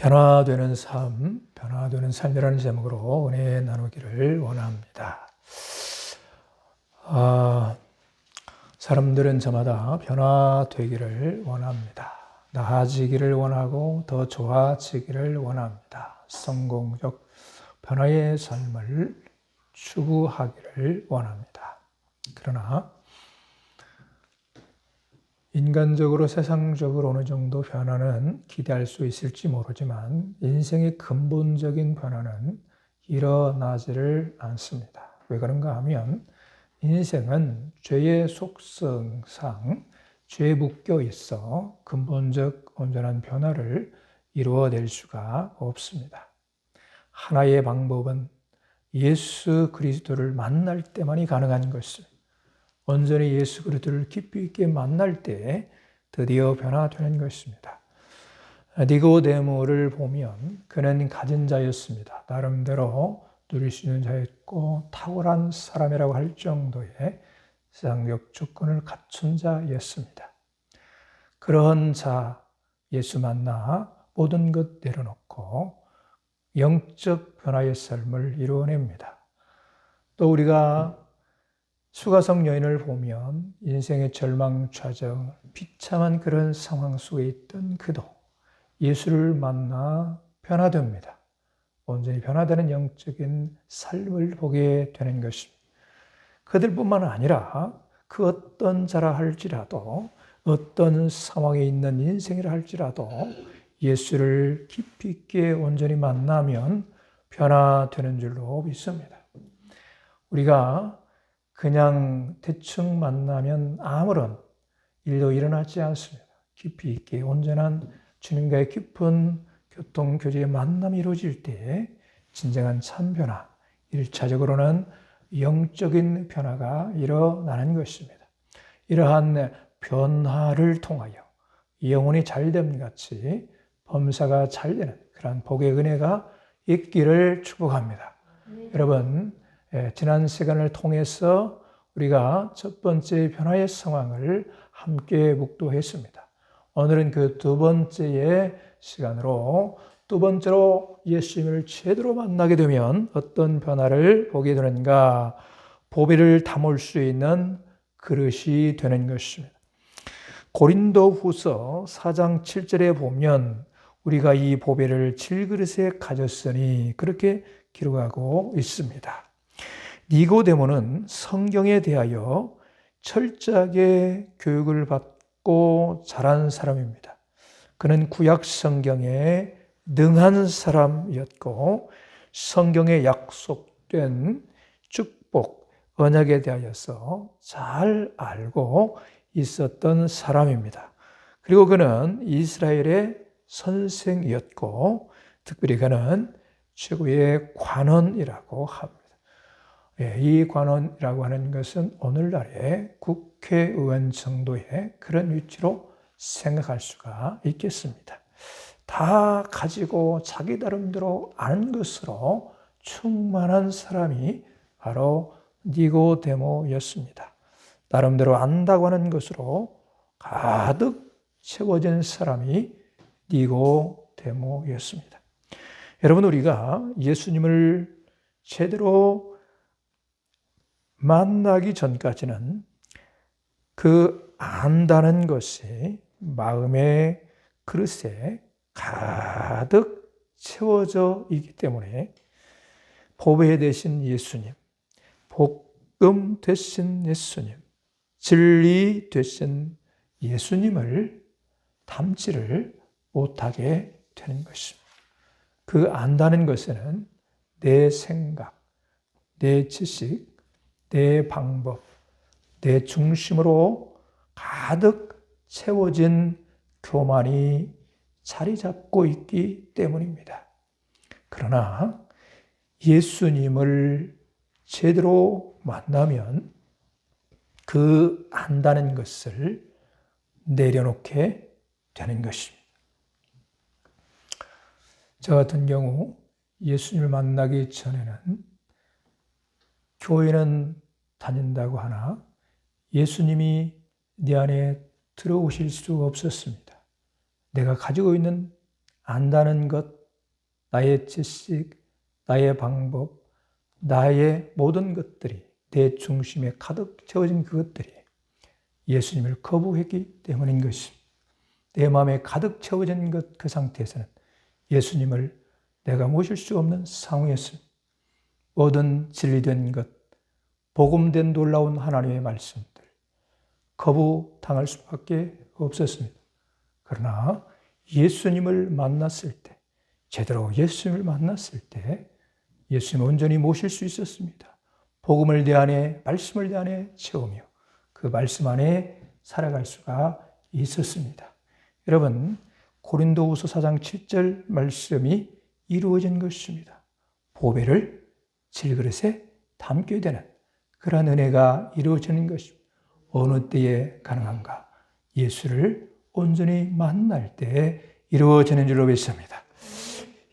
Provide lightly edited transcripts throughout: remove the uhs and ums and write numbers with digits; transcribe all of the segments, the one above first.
변화되는 삶, 변화되는 삶이라는 제목으로 은혜 나누기를 원합니다. 사람들은 저마다 변화되기를 원합니다. 나아지기를 원하고 더 좋아지기를 원합니다. 성공적 변화의 삶을 추구하기를 원합니다. 그러나 인간적으로 세상적으로 어느 정도 변화는 기대할 수 있을지 모르지만 인생의 근본적인 변화는 일어나지를 않습니다. 왜 그런가 하면 인생은 죄의 속성상 죄에 묶여 있어 근본적 온전한 변화를 이루어낼 수가 없습니다. 하나의 방법은 예수 그리스도를 만날 때만이 가능한 것입니다. 온전히 예수 그리스도를 깊이 있게 만날 때 드디어 변화되는 것입니다. 니고데모를 보면 그는 가진 자였습니다. 나름대로 누릴 수 있는 자였고 탁월한 사람이라고 할 정도의 세상적 조건을 갖춘 자였습니다. 그러한 자 예수 만나 모든 것 내려놓고 영적 변화의 삶을 이루어냅니다. 또 우리가 수가성 여인을 보면 인생의 절망좌정, 비참한 그런 상황 속에 있던 그도 예수를 만나 변화됩니다. 온전히 변화되는 영적인 삶을 보게 되는 것입니다. 그들뿐만 아니라 그 어떤 자라 할지라도 어떤 상황에 있는 인생이라 할지라도 예수를 깊이 있게 온전히 만나면 변화되는 줄로 믿습니다. 우리가 그냥 대충 만나면 아무런 일도 일어나지 않습니다. 깊이 있게 온전한 주님과의 깊은 교통, 교제의 만남이 이루어질 때 진정한 참 변화, 1차적으로는 영적인 변화가 일어나는 것입니다. 이러한 변화를 통하여 영혼이 잘됨 같이 범사가 잘되는 그러한 복의 은혜가 있기를 축복합니다. 여러분, 지난 시간을 통해서 우리가 첫 번째 변화의 상황을 함께 묵도했습니다. 오늘은 그 두 번째의 시간으로 두 번째로 예수님을 제대로 만나게 되면 어떤 변화를 보게 되는가, 보배를 담을 수 있는 그릇이 되는 것입니다. 고린도후서 4장 7절에 보면 우리가 이 보배를 질그릇에 가졌으니 그렇게 기록하고 있습니다. 니고데모는 성경에 대하여 철저하게 교육을 받고 자란 사람입니다. 그는 구약 성경에 능한 사람이었고 성경에 약속된 축복, 언약에 대하여서 잘 알고 있었던 사람입니다. 그리고 그는 이스라엘의 선생이었고 특별히 그는 최고의 관원이라고 합니다. 이 관원이라고 하는 것은 오늘날의 국회의원 정도의 그런 위치로 생각할 수가 있겠습니다. 다 가지고 자기 나름대로 아는 것으로 충만한 사람이 바로 니고데모였습니다. 나름대로 안다고 하는 것으로 가득 채워진 사람이 니고데모였습니다. 여러분, 우리가 예수님을 제대로 만나기 전까지는 그 안다는 것이 마음의 그릇에 가득 채워져 있기 때문에 보배 되신 예수님, 복음 되신 예수님, 진리 되신 예수님을 담지를 못하게 되는 것입니다. 그 안다는 것에는 내 생각, 내 지식, 내 방법, 내 중심으로 가득 채워진 교만이 자리 잡고 있기 때문입니다. 그러나 예수님을 제대로 만나면 그 안다는 것을 내려놓게 되는 것입니다. 저 같은 경우 예수님을 만나기 전에는 교회는 다닌다고 하나 예수님이 내 안에 들어오실 수 없었습니다. 내가 가지고 있는 안다는 것, 나의 지식, 나의 방법, 나의 모든 것들이 내 중심에 가득 채워진 그것들이 예수님을 거부했기 때문인 것입니다. 내 마음에 가득 채워진 것 그 상태에서는 예수님을 내가 모실 수 없는 상황이었습니다. 모든 진리된 것, 복음된 놀라운 하나님의 말씀들 거부당할 수밖에 없었습니다. 그러나 예수님을 만났을 때, 제대로 예수님을 만났을 때 예수님을 온전히 모실 수 있었습니다. 복음을 내 안에, 말씀을 내 안에 채우며 그 말씀 안에 살아갈 수가 있었습니다. 여러분, 고린도후서 4장 7절 말씀이 이루어진 것입니다. 보배를 질그릇에 담게 되는 그러한 은혜가 이루어지는 것입니다. 어느 때에 가능한가? 예수를 온전히 만날 때 이루어지는 줄로 믿습니다.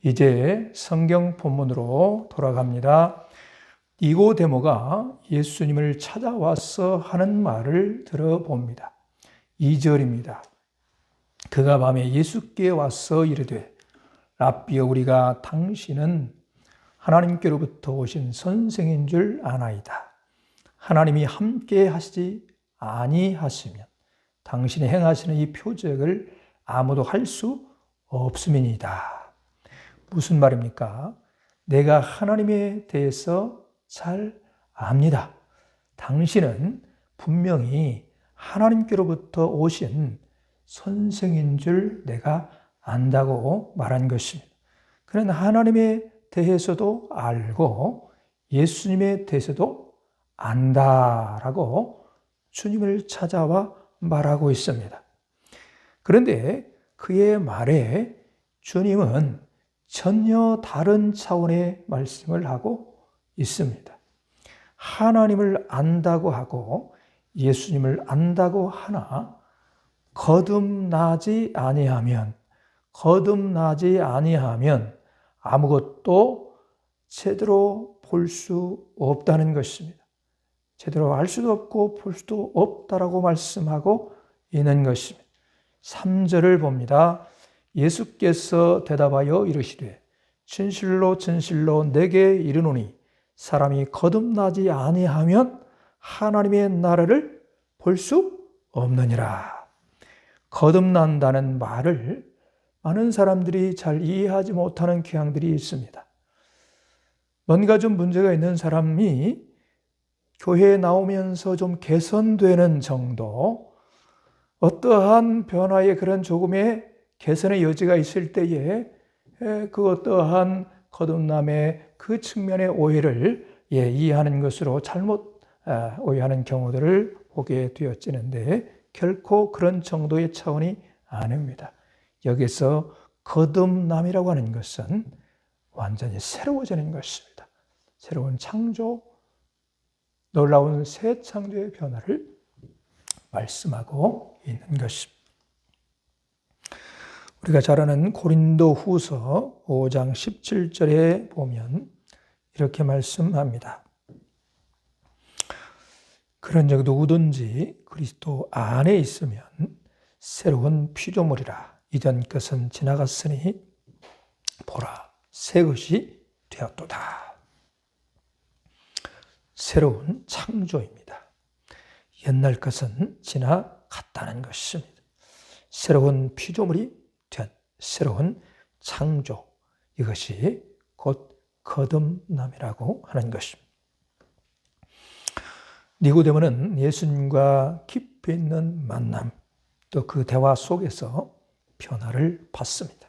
이제 성경 본문으로 돌아갑니다. 니고데모가 예수님을 찾아와서 하는 말을 들어봅니다. 2절입니다. 그가 밤에 예수께 와서 이르되 랍비여, 우리가 당신은 하나님께로부터 오신 선생인 줄 아나이다. 하나님이 함께 하시지 아니하시면 당신이 행하시는 이 표적을 아무도 할 수 없음이니이다. 무슨 말입니까? 내가 하나님에 대해서 잘 압니다. 당신은 분명히 하나님께로부터 오신 선생인 줄 내가 안다고 말한 것입니다. 그는 하나님에 대해서도 알고 예수님에 대해서도 안다라고 주님을 찾아와 말하고 있습니다. 그런데 그의 말에 주님은 전혀 다른 차원의 말씀을 하고 있습니다. 하나님을 안다고 하고 예수님을 안다고 하나 거듭나지 아니하면 아무것도 제대로 볼 수 없다는 것입니다. 제대로 알 수도 없고 볼 수도 없다라고 말씀하고 있는 것입니다. 3절을 봅니다. 예수께서 대답하여 이르시되 진실로 진실로 내게 이르노니 사람이 거듭나지 아니하면 하나님의 나라를 볼 수 없느니라. 거듭난다는 말을 많은 사람들이 잘 이해하지 못하는 경향들이 있습니다. 뭔가 좀 문제가 있는 사람이 교회에 나오면서 좀 개선되는 정도, 어떠한 변화의 그런 조금의 개선의 여지가 있을 때에 그 어떠한 거듭남의 그 측면의 오해를 이해하는 것으로 잘못 오해하는 경우들을 보게 되어지는데 결코 그런 정도의 차원이 아닙니다. 여기서 거듭남이라고 하는 것은 완전히 새로워지는 것입니다. 새로운 창조, 놀라운 새 창조의 변화를 말씀하고 있는 것입니다. 우리가 잘 아는 고린도후서 5장 17절에 보면 이렇게 말씀합니다. 그런즉 누구든지 그리스도 안에 있으면 새로운 피조물이라. 이전 것은 지나갔으니 보라, 새 것이 되었도다. 새로운 창조입니다. 옛날 것은 지나갔다는 것입니다. 새로운 피조물이 된 새로운 창조, 이것이 곧 거듭남이라고 하는 것입니다. 니고데모는 예수님과 깊이 있는 만남, 또 그 대화 속에서 변화를 받습니다.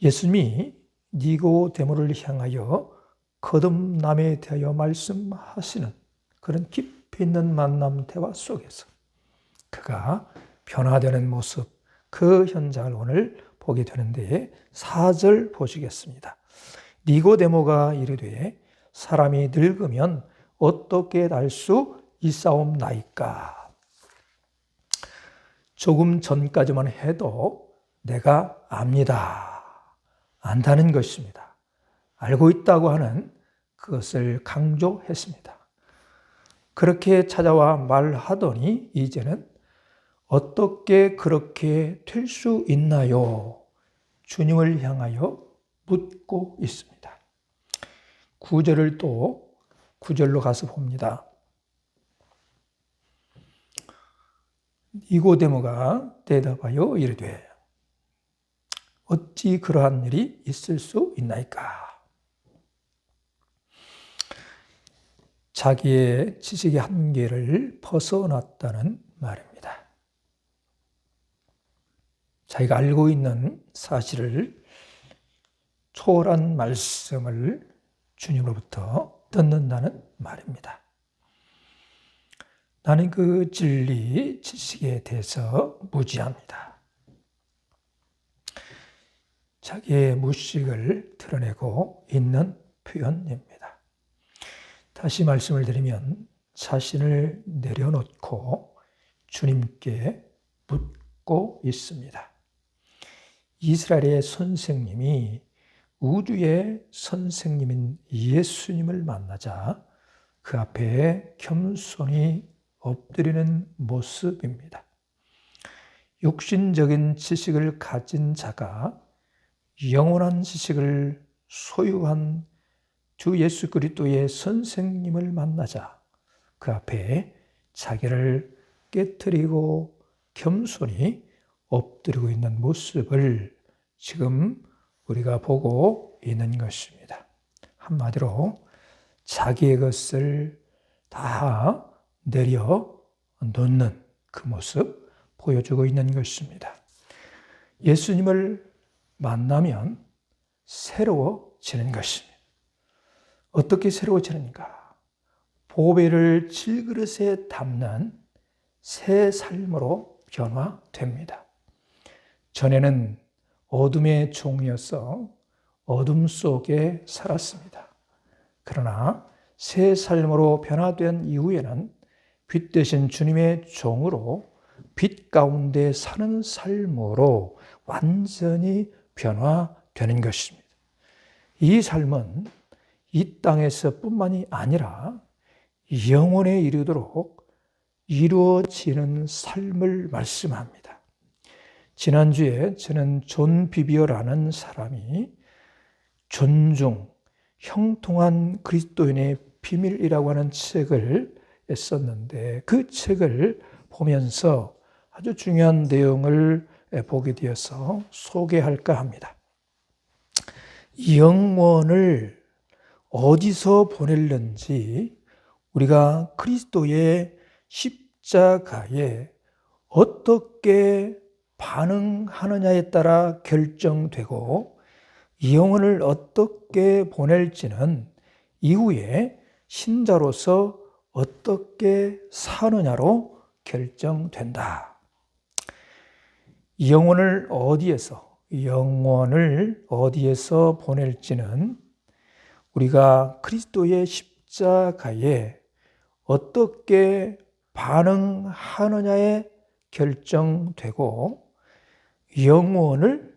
예수님이 니고데모를 향하여 거듭남에 대하여 말씀하시는 그런 깊이 있는 만남 대화 속에서 그가 변화되는 모습, 그 현장을 오늘 보게 되는데 4절 보시겠습니다. 니고데모가 이르되 사람이 늙으면 어떻게 날 수 있사옵나이까? 조금 전까지만 해도 내가 압니다. 안다는 것입니다. 알고 있다고 하는 그것을 강조했습니다. 그렇게 찾아와 말하더니 이제는 어떻게 그렇게 될 수 있나요? 주님을 향하여 묻고 있습니다. 9절을 또 9절로 가서 봅니다. 니고데모가 대답하여 이르되 어찌 그러한 일이 있을 수 있나이까? 자기의 지식의 한계를 벗어났다는 말입니다. 자기가 알고 있는 사실을 초월한 말씀을 주님으로부터 듣는다는 말입니다. 나는 그 진리, 지식에 대해서 무지합니다. 자기의 무식을 드러내고 있는 표현입니다. 다시 말씀을 드리면 자신을 내려놓고 주님께 묻고 있습니다. 이스라엘의 선생님이 우주의 선생님인 예수님을 만나자 그 앞에 겸손히 엎드리는 모습입니다. 육신적인 지식을 가진 자가 영원한 지식을 소유한 주 예수 그리스도의 선생님을 만나자 그 앞에 자기를 깨트리고 겸손히 엎드리고 있는 모습을 지금 우리가 보고 있는 것입니다. 한마디로 자기의 것을 다 내려놓는 그 모습 보여주고 있는 것입니다. 예수님을 만나면 새로워지는 것입니다. 어떻게 새로워지는가? 보배를 질그릇에 담는 새 삶으로 변화됩니다. 전에는 어둠의 종이어서 어둠 속에 살았습니다. 그러나 새 삶으로 변화된 이후에는 빛 대신 주님의 종으로 빛 가운데 사는 삶으로 완전히 변화되는 것입니다. 이 삶은 이 땅에서 뿐만이 아니라 영원에 이르도록 이루어지는 삶을 말씀합니다. 지난주에 저는 존 비비어라는 사람이 존중, 형통한 그리스도인의 비밀이라고 하는 책을 썼는데 그 책을 보면서 아주 중요한 내용을 보게 되어서 소개할까 합니다. 영원을 어디서 보낼는지 우리가 그리스도의 십자가에 어떻게 반응하느냐에 따라 결정되고 영혼을 어떻게 보낼지는 이후에 신자로서 어떻게 사느냐로 결정된다. 영혼을 어디에서 보낼지는 우리가 그리스도의 십자가에 어떻게 반응하느냐에 결정되고 영혼을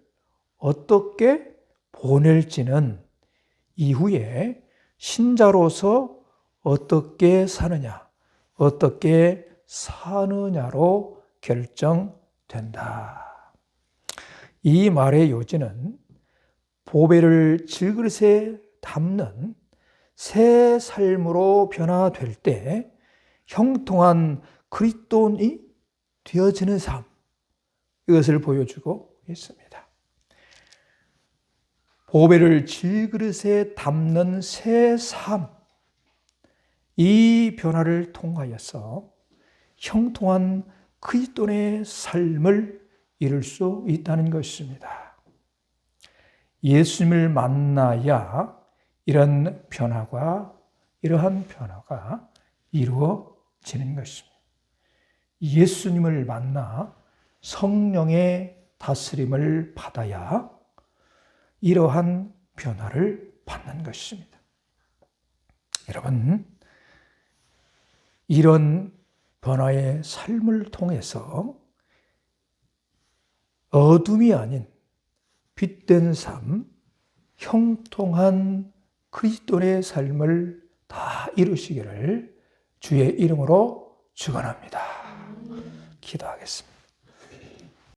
어떻게 보낼지는 이후에 신자로서 어떻게 사느냐, 어떻게 사느냐로 결정된다. 이 말의 요지는 보배를 질그릇에 담는 새 삶으로 변화될 때 형통한 그리스도인이 되어지는 삶, 이것을 보여주고 있습니다. 보배를 질그릇에 담는 새 삶, 이 변화를 통하여서 형통한 그리스도인의 삶을 이룰 수 있다는 것입니다. 예수님을 만나야 이러한 변화가 이루어지는 것입니다. 예수님을 만나 성령의 다스림을 받아야 이러한 변화를 받는 것입니다. 여러분, 이런 변화의 삶을 통해서 어둠이 아닌 빛된 삶, 형통한 그리스도의 삶을 다 이루시기를 주의 이름으로 축원합니다. 기도하겠습니다.